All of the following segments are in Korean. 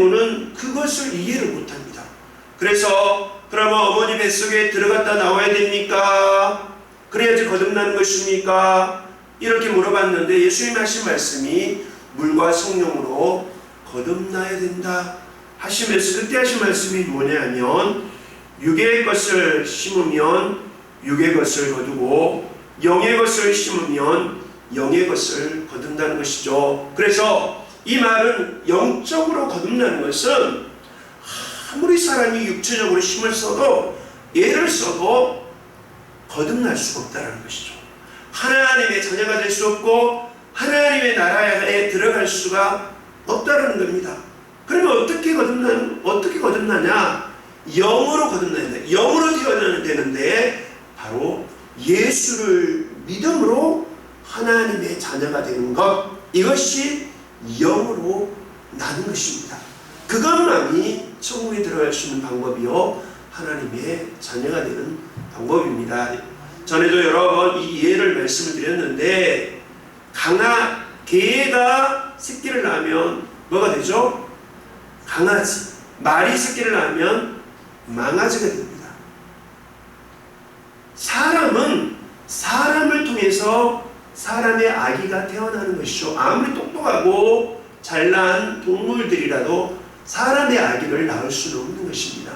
니고모는 그것을 이해를 못합니다. 그래서 그러면 어머니 뱃속에 들어갔다 나와야 됩니까? 그래야지 거듭나는 것입니까? 이렇게 물어봤는데 예수님이 하신 말씀이 물과 성령으로 거듭나야 된다 하시면서 그때 하신 말씀이 뭐냐면 육의 것을 심으면 육의 것을 거두고 영의 것을 심으면 영의 것을 거둔다는 것이죠. 그래서 이 말은 영적으로 거듭나는 것은 아무리 사람이 육체적으로 힘을 써도 애를 써도 거듭날 수가 없다는 것이죠. 하나님의 자녀가 될 수 없고 하나님의 나라에 들어갈 수가 없다는 겁니다. 그러면 어떻게 거듭나냐? 영으로 거듭나야 돼. 영으로 태어나야 되는데 바로 예수를 믿음으로 하나님의 자녀가 되는 것, 이것이 영으로 나는 것입니다. 그것만이 천국에 들어갈 수 있는 방법이요 하나님의 자녀가 되는 방법입니다. 전에도 여러 번 이 예를 말씀을 드렸는데 개가 새끼를 낳으면 뭐가 되죠? 강아지. 말이 새끼를 낳으면 망아지가 됩니다. 사람은 사람을 통해서 사람의 아기가 태어나는 것이죠. 아무리 똑똑하고 잘난 동물들이라도 사람의 아기를 낳을 수는 없는 것입니다.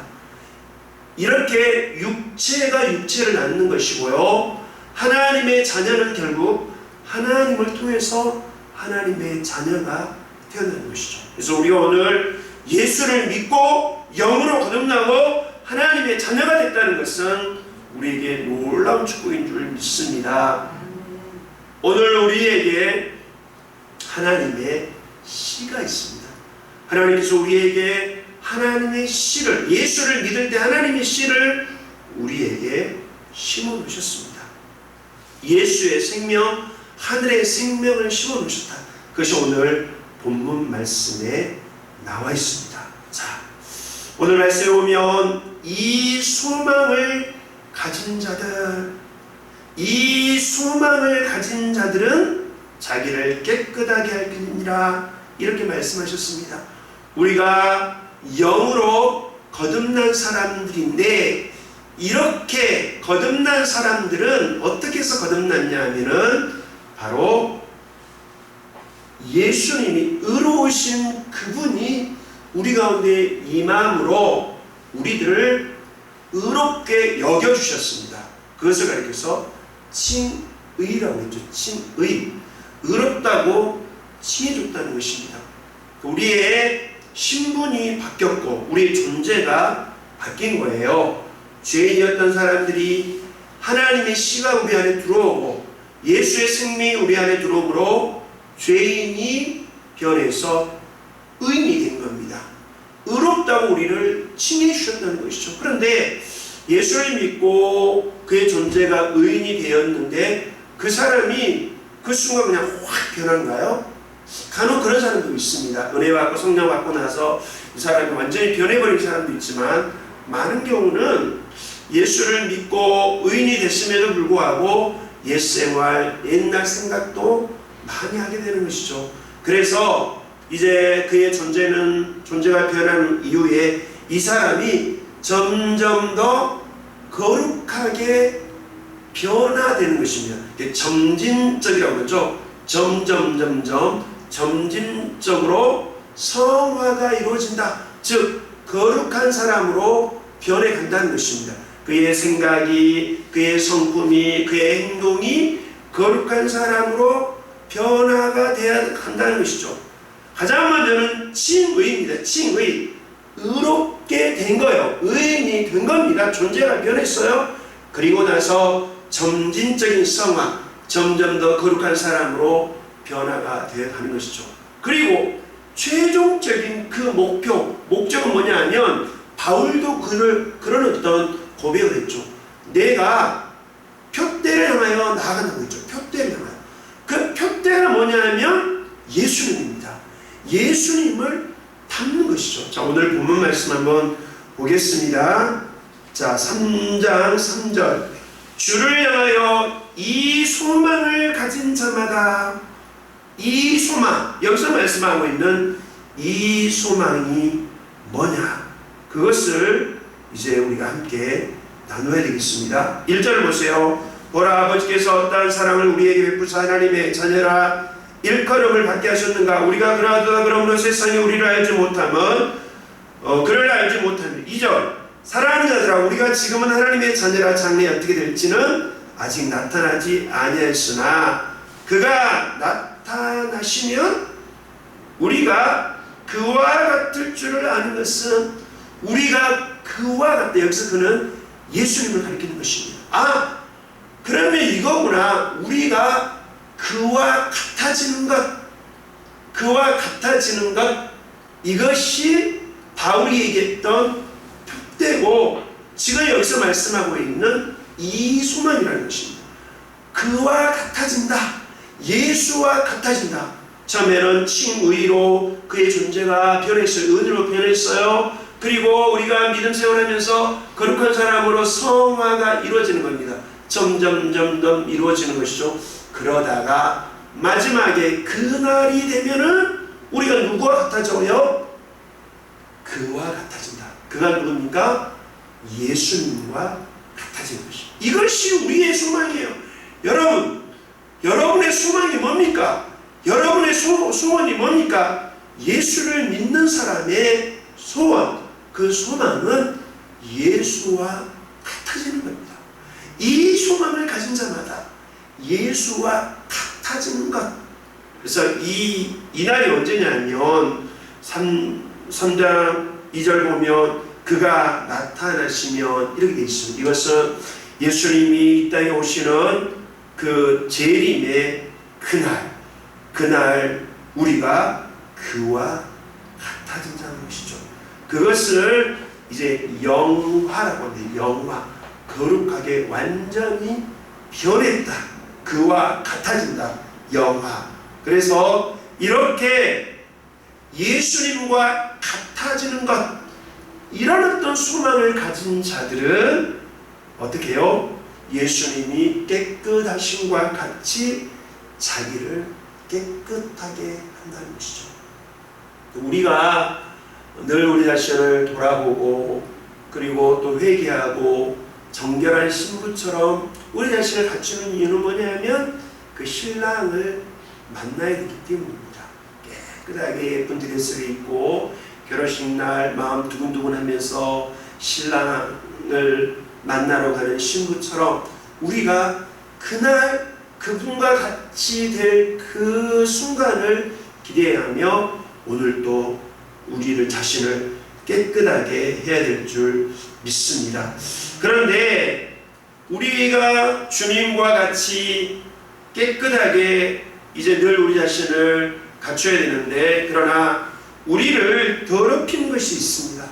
이렇게 육체가 육체를 낳는 것이고요. 하나님의 자녀는 결국 하나님을 통해서 하나님의 자녀가 태어나는 것이죠. 그래서 우리가 오늘 예수를 믿고 영으로 거듭나고 하나님의 자녀가 됐다는 것은 우리에게 놀라운 축복인 줄 믿습니다. 오늘 우리에게 하나님의 씨가 있습니다. 하나님께서 우리에게 하나님의 씨를, 예수를 믿을 때 하나님의 씨를 우리에게 심어 놓으셨습니다. 예수의 생명, 하늘의 생명을 심어 놓으셨다. 그것이 오늘 본문 말씀에 나와 있습니다. 자, 오늘 말씀에 보면 이 소망을 가진 자들은 자기를 깨끗하게 할 것이니라, 이렇게 말씀하셨습니다. 우리가 영으로 거듭난 사람들인데 이렇게 거듭난 사람들은 어떻게 해서 거듭났냐 하면은 바로 예수님이 의로우신 그분이 우리 가운데 임함으로 우리들을 의롭게 여겨주셨습니다. 그것을 가리켜서 칭의라고 했죠. 칭의. 의롭다고 칭해줬다는 것입니다. 우리의 신분이 바뀌었고 우리의 존재가 바뀐 거예요. 죄인이었던 사람들이 하나님의 씨가 우리 안에 들어오고 예수의 생명이 우리 안에 들어오므로 죄인이 변해서 의인이 된 겁니다. 의롭다고 우리를 칭해 주셨다는 것이죠. 그런데 예수를 믿고 그의 존재가 의인이 되었는데 그 사람이 그 순간 그냥 확 변한가요? 간혹 그런 사람도 있습니다. 은혜 받고 성령 받고 나서 이 사람이 완전히 변해버린 사람도 있지만 많은 경우는 예수를 믿고 의인이 됐음에도 불구하고 옛생활, 옛날 생각도 많이 하게 되는 것이죠. 그래서 이제 그의 존재가 변한 이후에 이 사람이 점점 더 거룩하게 변화되는 것입니다. 점진적이라고 하죠. 점진적으로 성화가 이루어진다. 즉 거룩한 사람으로 변해간다는 것입니다. 그의 생각이, 그의 성품이, 그의 행동이 거룩한 사람으로 변화가 되어야 한다는 것이죠. 가장 먼저는 칭의입니다. 칭의. 의롭게 된 거예요. 의인이 된 겁니다. 존재가 변했어요. 그리고 나서 점진적인 성화, 점점 더 거룩한 사람으로 변화가 되어가는 것이죠. 그리고 최종적인 그 목적은 뭐냐 하면 바울도 그런 어떤 고백을 했죠. 내가 표대를 향하여 나아가는 거죠. 표대를 향하여. 그 표대가 뭐냐 하면 예수님입니다. 예수님을 닮는 것이죠. 자, 오늘 본문 말씀 한번 보겠습니다. 자, 3장 3절. 주를 향하여 이 소망을 가진 자마다, 이 소망, 여기서 말씀하고 있는 이 소망이 뭐냐? 그것을 이제 우리가 함께 나눠야 되겠습니다. 1절 보세요. 보라, 아버지께서 어떠한 사랑을 우리에게 베푸사 하나님의 자녀라 일컬음을 받게 하셨는가? 우리가 그러하다 그러므로 세상에 우리를 알지 못하면 그를 알지 못하면. 2절, 사랑하는 자들아, 우리가 지금은 하나님의 자녀라 장래에 어떻게 될지는 아직 나타나지 아니하였으나 그가 나타나시면 우리가 그와 같을 줄을 아는 것은, 우리가 그와 같다, 여기서 그는 예수님을 가리키는 것입니다. 그러면 이거구나. 우리가 그와 같아지는 것, 그와 같아지는 것, 이것이 바울이 얘기했던 표대고 지금 여기서 말씀하고 있는 이 소망이라는 것입니다. 그와 같아진다. 예수와 같아진다. 처음에는 칭의로 그의 존재가 변했어요. 은혜로 변했어요. 그리고 우리가 믿음 생활하면서 거룩한 사람으로 성화가 이루어지는 겁니다. 점점 이루어지는 것이죠. 그러다가 마지막에 그날이 되면은 우리가 누구와 같아져요? 그와 같아진다. 그가 누굽니까? 예수님과 같아지는 것입니다. 이것이 우리의 소망이에요. 여러분의 소망이 뭡니까? 여러분의 소원이 뭡니까? 예수를 믿는 사람의 소원, 그 소망은 예수와 같아지는 겁니다. 이 소망을 가진 자마다 예수와 같아지는 것. 그래서 이날이 언제냐면 3장 2절 보면 그가 나타나시면 이렇게 되어 있습니다. 이것은 예수님이 이 땅에 오시는 그 재림의 그날 우리가 그와 같아진다는 것이죠. 그것을 이제 영화라고 합니다. 영화. 거룩하게 완전히 변했다. 그와 같아진다. 영화. 그래서 이렇게 예수님과 같아지는 것, 이런 어떤 소망을 가진 자들은 어떻게 해요? 예수님이 깨끗하심과 같이 자기를 깨끗하게 한다는 것이죠. 우리가 늘 우리 자신을 돌아보고 그리고 또 회개하고 정결한 신부처럼 우리 자신을 갖추는 이유는 뭐냐면 그 신랑을 만나야 되기 때문입니다. 깨끗하게 예쁜 드레스를 입고 결혼식 날 마음 두근두근하면서 신랑을 만나러 가는 신부처럼 우리가 그날 그분과 같이 될 그 순간을 기대하며 오늘도 우리를 자신을 깨끗하게 해야 될 줄 믿습니다. 그런데 우리가 주님과 같이 깨끗하게 이제 늘 우리 자신을 갖춰야 되는데, 그러나 우리를 더럽힌 것이 있습니다.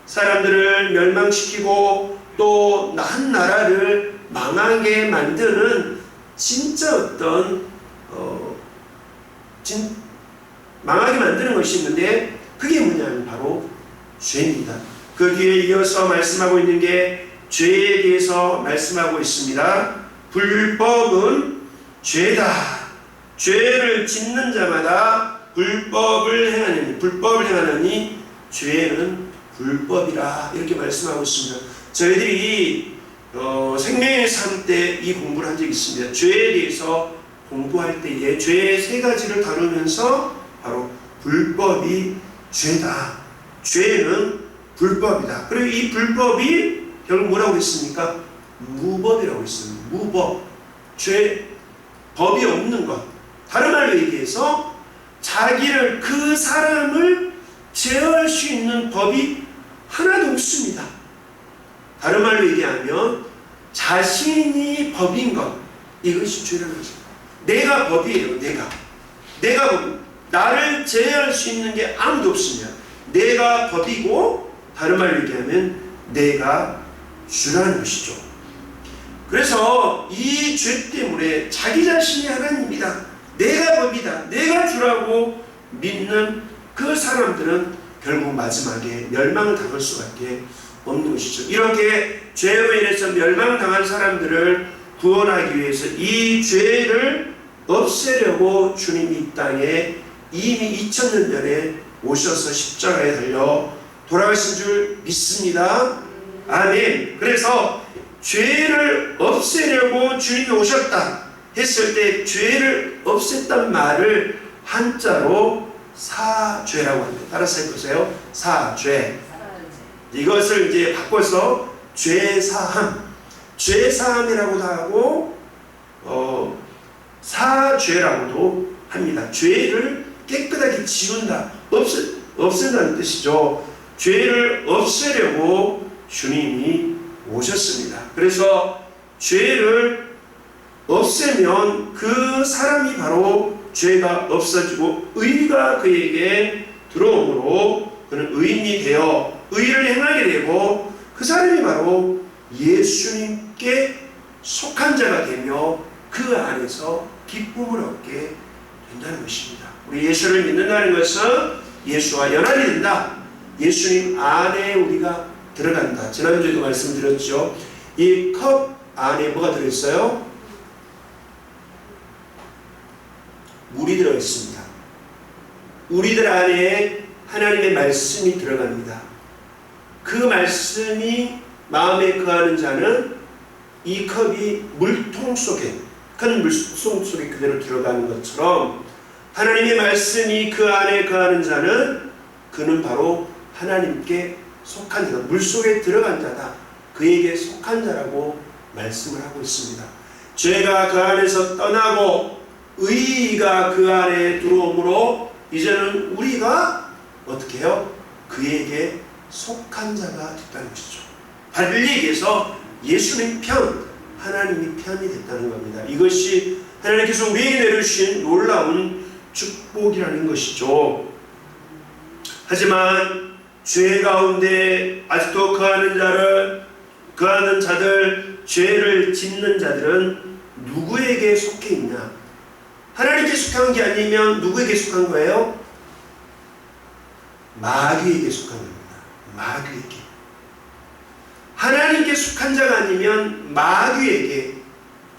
사람들을 멸망시키고 또 한 나라를 망하게 만드는 진짜 어떤 망하게 만드는 것이 있는데, 그게 뭐냐면 바로 죄입니다. 거기에 이어서 말씀하고 있는 게 죄에 대해서 말씀하고 있습니다. 불법은 죄다. 죄를 짓는 자마다 불법을 행하느니 죄는 불법이라, 이렇게 말씀하고 있습니다. 저희들이 생명의 삶 때 이 공부를 한 적이 있습니다. 죄에 대해서 공부할 때에 죄의 세 가지를 다루면서 바로 불법이 죄다. 죄는 불법이다. 그리고 이 불법이 결국 뭐라고 했습니까? 무법이라고 했습니다. 무법. 죄, 법이 없는 것. 다른 말로 얘기해서 자기를, 그 사람을 제어할 수 있는 법이 하나도 없습니다. 다른 말로 얘기하면 자신이 법인 것, 이것이 죄라는 것입니다. 내가 법이에요. 내가 법. 나를 제어할 수 있는 게 아무도 없습니다. 내가 법이고, 다른 말로 얘기하면 내가 주라는 것이죠. 그래서 이 죄 때문에 자기 자신이 하나님입니다, 내가 법이다, 내가 주라고 믿는 그 사람들은 결국 마지막에 멸망을 당할 수밖에 없는 것이죠. 이렇게 죄로 인해서 멸망당한 사람들을 구원하기 위해서 이 죄를 없애려고 주님이 이 땅에 이미 2000년 전에 오셔서 십자가에 달려 돌아가신 줄 믿습니다. 아멘. 그래서 죄를 없애려고 주님이 오셨다 했을 때 죄를 없앴단 말을 한자로 사죄라고 합니다. 따라서 해보세요. 사죄. 이것을 이제 바꿔서 죄사함, 죄사함이라고도 하고 사죄라고도 합니다. 죄를 깨끗하게 지운다, 없앤다는 뜻이죠. 죄를 없애려고 주님이 오셨습니다. 그래서 죄를 없애면 그 사람이 바로 죄가 없어지고 의가 그에게 들어오므로 그는 의인이 되어 의를 행하게 되고 그 사람이 바로 예수님께 속한 자가 되며 그 안에서 기쁨을 얻게 된다는 것입니다. 우리 예수를 믿는다는 것은 예수와 연합이 된다. 예수님 안에 우리가 들어간다. 지난주에도 말씀드렸죠. 이 컵 안에 뭐가 들어있어요? 물이 들어있습니다. 우리들 안에 하나님의 말씀이 들어갑니다. 그 말씀이 마음에 거하는 자는 이 컵이 물통 속에, 큰 물통 속에 그대로 들어가는 것처럼 하나님의 말씀이 그 안에 거하는 자는 그는 바로 하나님께 속한 자다. 물속에 들어간 자다. 그에게 속한 자라고 말씀을 하고 있습니다. 죄가 그 안에서 떠나고 의가 그 안에 들어오므로 이제는 우리가 어떻게 해요? 그에게 속한 자가 됐다는 것이죠. 달리 얘기해서 예수님 편, 하나님이 편이 됐다는 겁니다. 이것이 하나님께서 우리에게 내려주신 놀라운 축복이라는 것이죠. 하지만 죄 가운데 아직도 거하는 자들, 죄를 짓는 자들은 누구에게 속해 있냐? 하나님께 속한 게 아니면 누구에게 속한 거예요? 마귀에게 속한 겁니다. 마귀에게. 하나님께 속한 자가 아니면 마귀에게,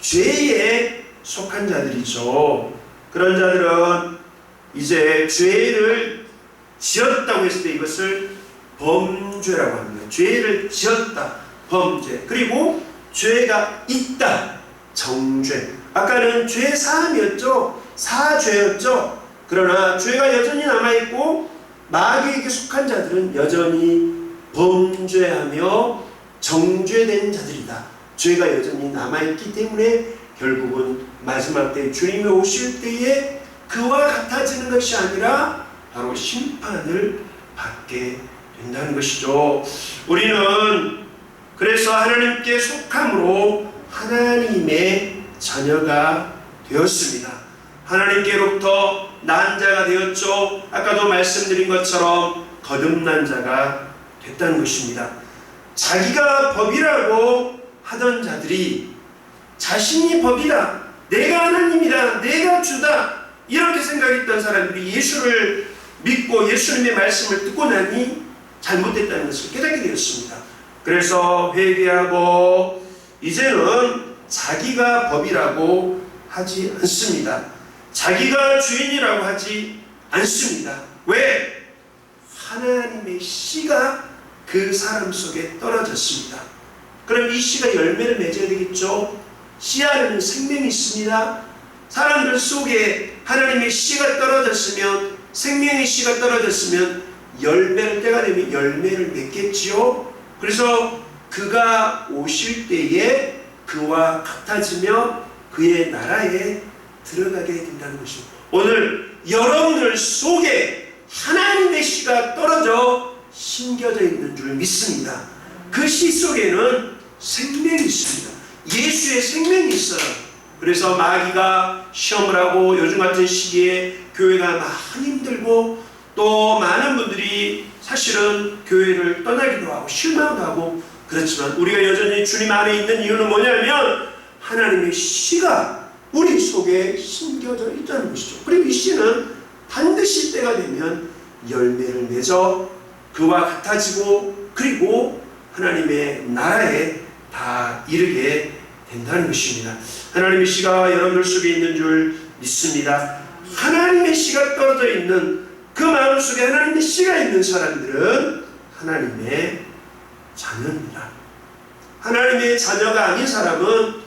죄에 속한 자들이죠. 그런 자들은 이제 죄를 지었다고 했을 때 이것을 범죄라고 합니다. 죄를 지었다, 범죄. 그리고 죄가 있다, 정죄. 아까는 죄 사함이었죠. 사죄였죠. 그러나 죄가 여전히 남아있고 마귀에게 속한 자들은 여전히 범죄하며 정죄된 자들이다. 죄가 여전히 남아있기 때문에 결국은 마지막 때 주님이 오실 때에 그와 같아지는 것이 아니라 바로 심판을 받게 된다는 것이죠. 우리는 그래서 하나님께 속함으로 하나님의 자녀가 되었습니다. 하나님께로부터 난 자가 되었죠. 아까도 말씀드린 것처럼 거듭난 자가 됐다는 것입니다. 자기가 법이라고 하던 자들이 자신이 법이다, 내가 하나님이다, 내가 주다 이렇게 생각했던 사람들이 예수를 믿고 예수님의 말씀을 듣고 나니 잘못됐다는 것을 깨닫게 되었습니다. 그래서 회개하고 이제는 자기가 법이라고 하지 않습니다. 자기가 주인이라고 하지 않습니다. 왜? 하나님의 씨가 그 사람 속에 떨어졌습니다. 그럼 이 씨가 열매를 맺어야 되겠죠? 씨 안에는 생명이 있습니다. 사람들 속에 하나님의 씨가 떨어졌으면, 생명의 씨가 떨어졌으면 열매를 때가 되면 열매를 맺겠지요. 그래서 그가 오실 때에 그와 같아지며 그의 나라에 들어가게 된다는 것입니다. 오늘 여러분들 속에 하나님의 씨가 떨어져 심겨져 있는 줄 믿습니다. 그 씨 속에는 생명이 있습니다. 예수의 생명이 있어요. 그래서 마귀가 시험을 하고 요즘 같은 시기에 교회가 많이 힘들고 또 많은 분들이 사실은 교회를 떠나기도 하고 실망도 하고 그렇지만 우리가 여전히 주님 안에 있는 이유는 뭐냐면 하나님의 씨가 우리 속에 심겨져 있다는 것이죠. 그리고 이 씨는 반드시 때가 되면 열매를 맺어 그와 같아지고 그리고 하나님의 나라에 다 이르게 된다는 것입니다. 하나님의 씨가 여러분들 속에 있는 줄 믿습니다. 하나님의 씨가 떨어져 있는 그 마음속에 하나님의 씨가 있는 사람들은 하나님의 자녀입니다. 하나님의 자녀가 아닌 사람은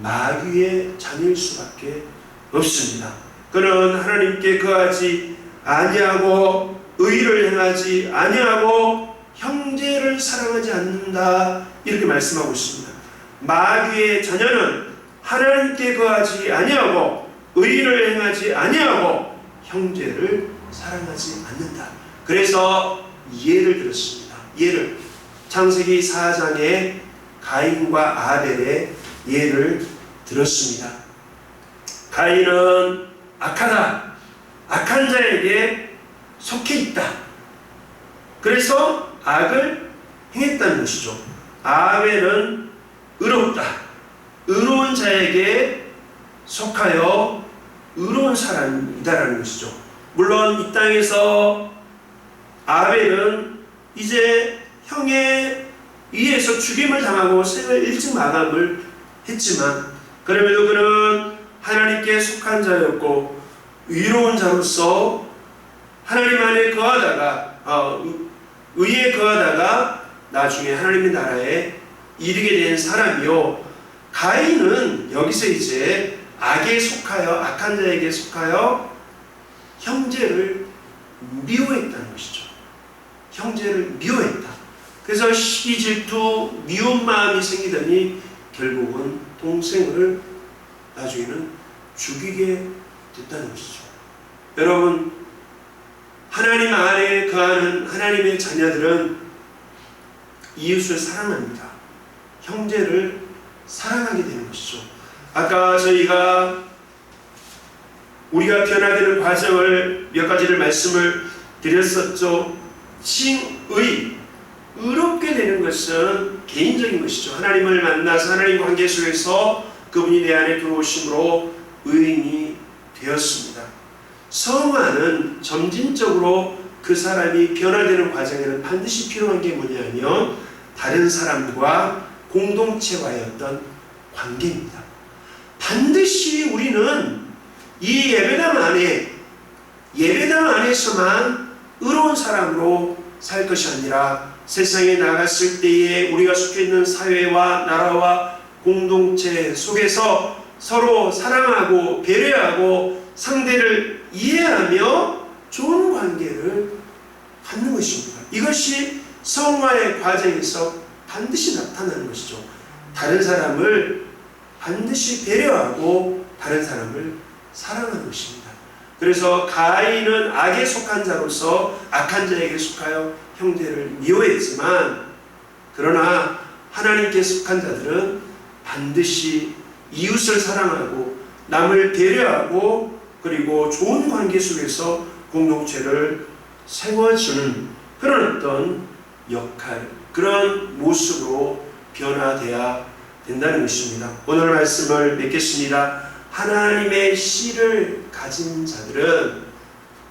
마귀의 자녀일 수밖에 없습니다. 그는 하나님께 거하지 아니하고 의를 행하지 아니하고 형제를 사랑하지 않는다, 이렇게 말씀하고 있습니다. 마귀의 자녀는 하나님께 거하지 아니하고 의를 행하지 아니하고 형제를 사랑하지 않는다. 그래서 예를 들었습니다. 예를, 창세기 4장에 가인과 아벨의 예를 들었습니다. 가인은 악하다, 악한 자에게 속해 있다. 그래서 악을 행했다는 것이죠. 아벨은 의롭다, 의로운 자에게 속하여 의로운 사람이다라는 것이죠. 물론 이 땅에서 아벨은 이제 형에 의해서 죽임을 당하고 생을 일찍 마감을 했지만, 그럼에도 그는 하나님께 속한 자였고 의로운 자로서 하나님 안에 거하다가 의에 거하다가 나중에 하나님의 나라에 이르게 된 사람이요, 가인은 여기서 이제 악에 속하여, 악한 자에게 속하여 형제를 미워했다는 것이죠. 형제를 미워했다. 그래서 시기, 질투, 미운 마음이 생기더니 결국은 동생을 나중에는 죽이게 됐다는 것이죠. 여러분, 하나님 안에 거하는 하나님의 자녀들은 이웃을 사랑합니다. 형제를 사랑하게 되는 것이죠. 아까 우리가 변화되는 과정을 몇 가지를 말씀을 드렸었죠. 의롭게 되는 것은 개인적인 것이죠. 하나님을 만나서 하나님 관계 속에서 그분이 내 안에 들어오심으로 의인이 되었습니다. 성화는 점진적으로 그 사람이 변화되는 과정에는 반드시 필요한 게 뭐냐면 다른 사람과 공동체와의 어떤 관계입니다. 반드시 우리는 이 예배당 안에서만 의로운 사람으로 살 것이 아니라 세상에 나갔을 때에 우리가 속해 있는 사회와 나라와 공동체 속에서 서로 사랑하고 배려하고 상대를 이해하며 좋은 관계를 갖는 것입니다. 이것이 성화의 과정에서 반드시 나타나는 것이죠. 다른 사람을 반드시 배려하고 다른 사람을 사랑하는 것입니다. 그래서 가인은 악에 속한 자로서 악한 자에게 속하여 형제를 미워했지만, 그러나 하나님께 속한 자들은 반드시 이웃을 사랑하고 남을 배려하고 그리고 좋은 관계 속에서 공동체를 세워주는 그런 어떤 역할, 그런 모습으로 변화되어야 된다는 것입니다. 오늘 말씀을 맺겠습니다. 하나님의 씨를 가진 자들은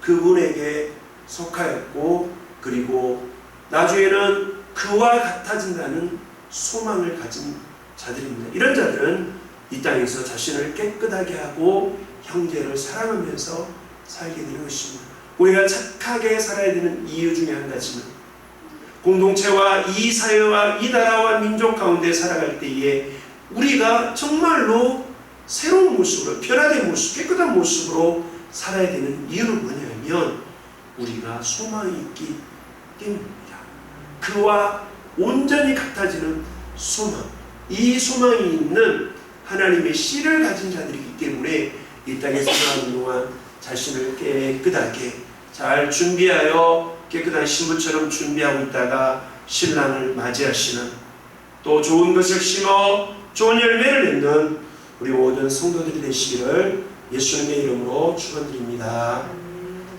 그분에게 속하였고 그리고 나중에는 그와 같아진다는 소망을 가진 자들입니다. 이런 자들은 이 땅에서 자신을 깨끗하게 하고 형제를 사랑하면서 살게 되는 것입니다. 우리가 착하게 살아야 되는 이유 중에 한 가지는 공동체와 이 사회와 이 나라와 민족 가운데 살아갈 때에 우리가 정말로 새로운 모습으로, 변화된 모습, 깨끗한 모습으로 살아야 되는 이유는 뭐냐면 우리가 소망이 있기 때문입니다. 그와 온전히 같아지는 소망, 이 소망이 있는 하나님의 씨를 가진 자들이기 때문에 이 땅에 살아가는 동안 자신을 깨끗하게 잘 준비하여 깨끗한 신부처럼 준비하고 있다가 신랑을 맞이하시는, 또 좋은 것을 심어 좋은 열매를 맺는 우리 모든 성도들이 되시기를 예수님의 이름으로 축원드립니다.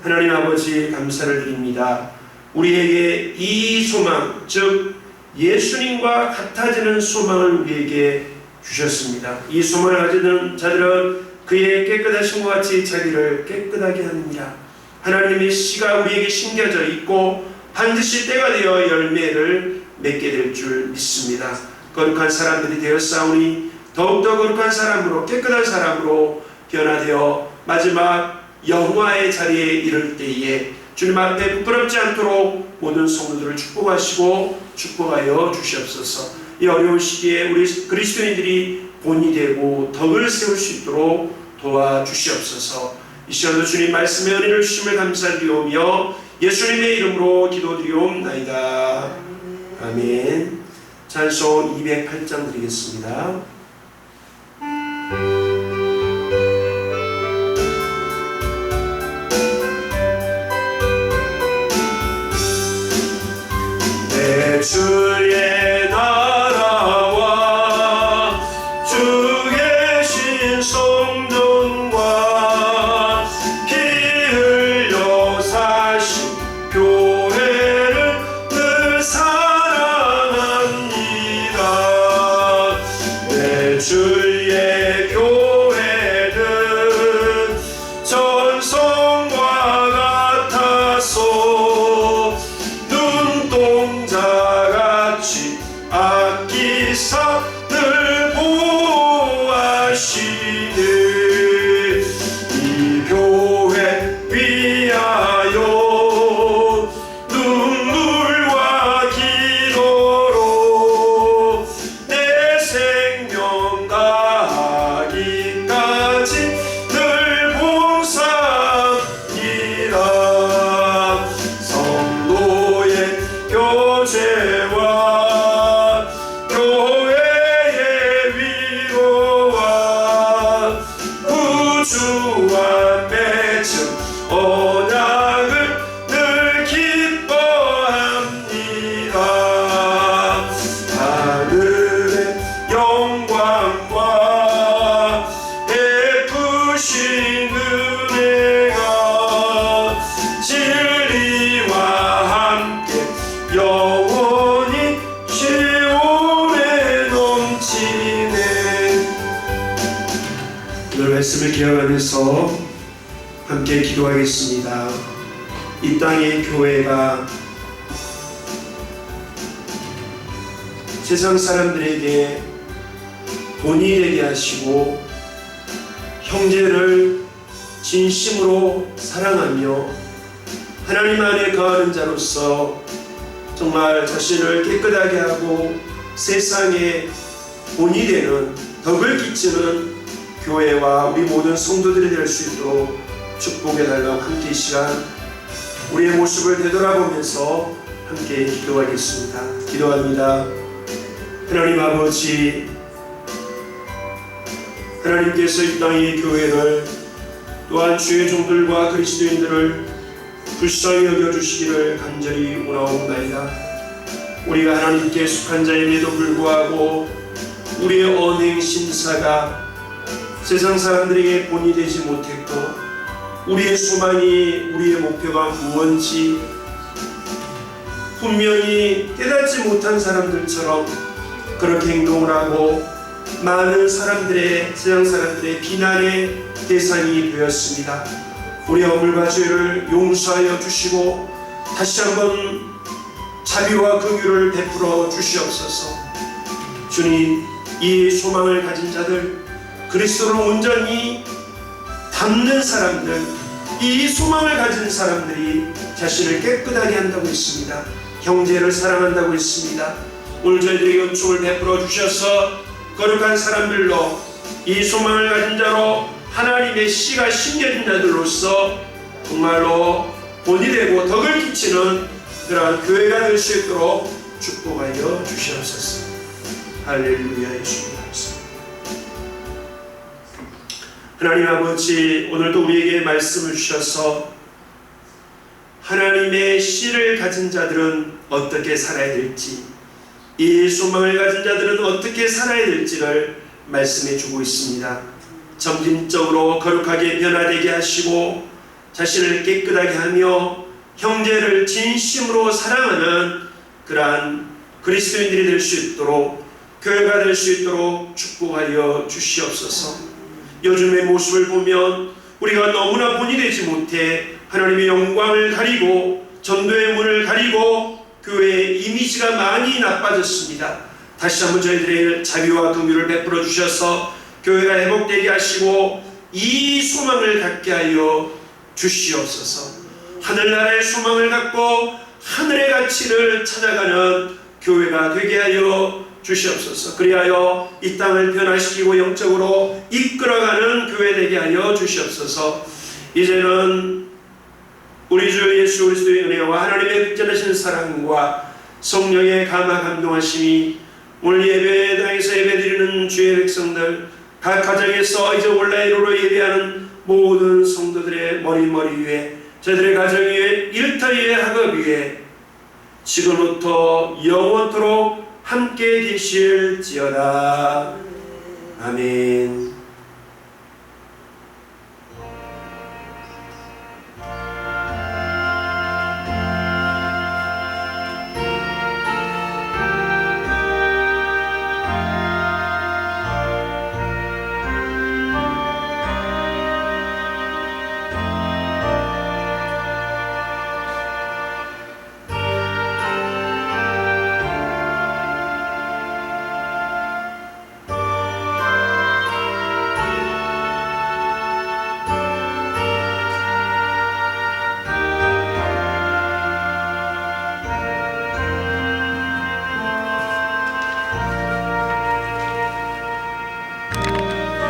하나님 아버지 감사를 드립니다. 우리에게 이 소망, 즉 예수님과 같아지는 소망을 우리에게 주셨습니다. 이 소망을 가지는 자들은 그의 깨끗하심과 같이 자기를 깨끗하게 하느니라. 하나님의 씨가 우리에게 심겨져 있고 반드시 때가 되어 열매를 맺게 될 줄 믿습니다. 거룩한 사람들이 되었사오니 더욱더 거룩한 사람으로, 깨끗한 사람으로 변화되어 마지막 영화의 자리에 이를 때에 주님 앞에 부끄럽지 않도록 모든 성도들을 축복하시고 축복하여 주시옵소서. 이 어려운 시기에 우리 그리스도인들이 본이 되고 덕을 세울 수 있도록 도와주시옵소서. 이 시간도 주님 말씀의 은혜를 주심을 감사드리오며 예수님의 이름으로 기도드리옵나이다. 아멘. 찬송 208장 드리겠습니다. 내 주의 나라와 주 계신 성전과 피 흘려 사신 교회를 늘 사랑합니다. 내 주의 교회는 전성과 같아서 눈동자같이 아끼사 늘 보호하시네. 이 교회 위하여 눈물과 기도로 내 생명 다하기까지 늘 봉사합니다. 성도의 교제와 교회의 위로와 구주와 맺은 언약을 늘 기뻐합니다. 하늘의 영광과 베푸신 은혜가 진리와 함께 영원히 시온에 넘치네. 오늘 말씀을 기억하면서 함께 기도하겠습니다. 이 땅의 교회가 세상 사람들에게 본이 되게 하시고 형제를 진심으로 사랑하며 하나님 안에 거하는 자로서 정말 자신을 깨끗하게 하고 세상에 본이 되는 덕을 끼치는 교회와 우리 모든 성도들이 될 수 있도록 축복해달라고 함께 이 시간 우리의 모습을 되돌아보면서 함께 기도하겠습니다. 기도합니다. 하나님 아버지, 하나님께서 이 땅의 교회를 또한 주의 종들과 그리스도인들을 불쌍히 여겨주시기를 간절히 원하옵나이다. 우리가 하나님께 속한 자임에도 불구하고 우리의 언행 심사가 세상 사람들에게 본이 되지 못했고 우리의 소망이 우리의 목표가 무언지 분명히 깨닫지 못한 사람들처럼 그렇게 행동을 하고 많은 사람들의 세상 사람들의 비난의 대상이 되었습니다. 우리 허물과 죄를 용서하여 주시고 다시 한번 자비와 긍휼을 베풀어 주시옵소서. 주님, 이 소망을 가진 자들, 그리스도를 온전히 담는 사람들, 이 소망을 가진 사람들이 자신을 깨끗하게 한다고 했습니다. 형제를 사랑한다고 했습니다. 오늘 저희들에게 은총을 베풀어 주셔서 거룩한 사람들로 이 소망을 가진 자로 하나님의 씨가 심겨진 자들로서 정말로 본이 되고 덕을 끼치는 그러한 교회가 될 수 있도록 축복하여 주시옵소서. 할렐루야. 예수님 감사합니다. 하나님 아버지, 오늘도 우리에게 말씀을 주셔서 하나님의 씨를 가진 자들은 어떻게 살아야 될지, 이 소망을 가진 자들은 어떻게 살아야 될지를 말씀해 주고 있습니다. 점진적으로 거룩하게 변화되게 하시고 자신을 깨끗하게 하며 형제를 진심으로 사랑하는 그러한 그리스도인들이 될 수 있도록, 교회가 될 수 있도록 축복하여 주시옵소서. 요즘의 모습을 보면 우리가 너무나 본이 되지 못해 하나님의 영광을 가리고 전도의 문을 가리고 교회의 이미지가 많이 나빠졌습니다. 다시 한번 저희들의 자비와 긍휼을 베풀어 주셔서 교회가 회복되게 하시고 이 소망을 갖게 하여 주시옵소서. 하늘나라의 소망을 갖고 하늘의 가치를 찾아가는 교회가 되게 하여 주시옵소서. 그리하여 이 땅을 변화시키고 영적으로 이끌어가는 교회 되게 하여 주시옵소서. 이제는 우리 주 예수 그리스도의 은혜와 하나님의 극진하신 사랑과 성령의 감화 감동하심이 오늘 예배당에서 예배드리는 주의 백성들, 각 가정에서 이제 온라인으로 예배하는 모든 성도들의 머리 위에, 저희들의 가정 위에, 일터 위에, 학업 위에 지금부터 영원토록 함께 계실지어다. 아멘.